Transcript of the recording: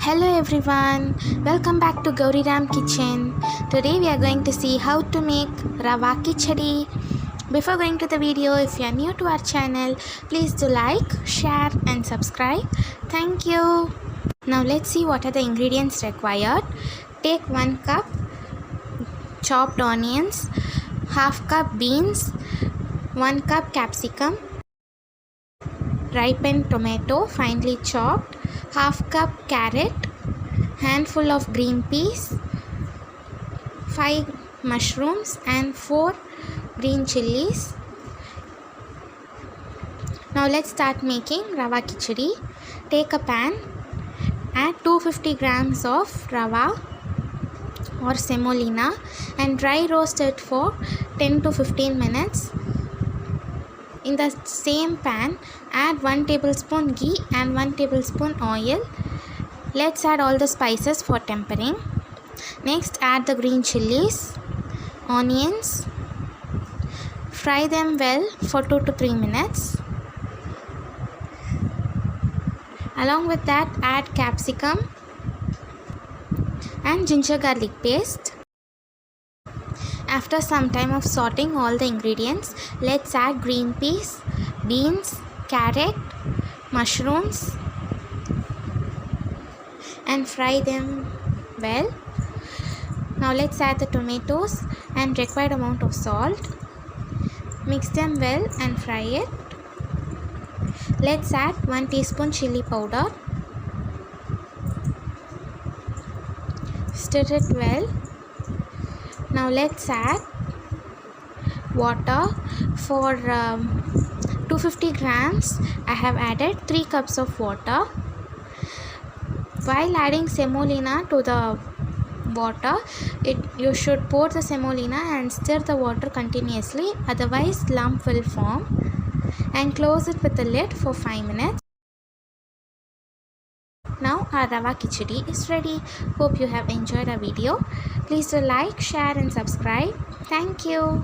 Hello everyone, welcome back to Gowri Kitchen. Today we are going to see how to make Rava Kitchidi. Before going to the video, if you are new to our channel, please do like, share and subscribe. Thank you. Now let's see what are the ingredients required. Take 1 cup chopped onions, half cup beans, 1 cup capsicum, ripened tomato finely chopped, half cup carrot, handful of green peas, 5 mushrooms and 4 green chilies. Now let's start making Rava Kitchidi. Take a pan, add 250 grams of rava or semolina and dry roast it for 10 to 15 minutes. In the same pan, add 1 tablespoon ghee and 1 tablespoon oil. Let's add all the spices for tempering. Next, add the green chilies, onions. Fry them well for 2 to 3 minutes. Along with that, add capsicum and ginger garlic paste. After some time of sauteing all the ingredients, let's add green peas, beans, carrot, mushrooms and fry them well. Now let's add the tomatoes and required amount of salt. Mix them well and fry it. Let's add 1 teaspoon chili powder. Stir it well. Now let's add water. For 250 grams I have added 3 cups of water. While adding semolina to the water, you should pour the semolina and stir the water continuously, otherwise lump will form, and close it with the lid for 5 minutes. Now our Rava Kitchidi is ready. Hope you have enjoyed our video. Please do like, share and subscribe. Thank you.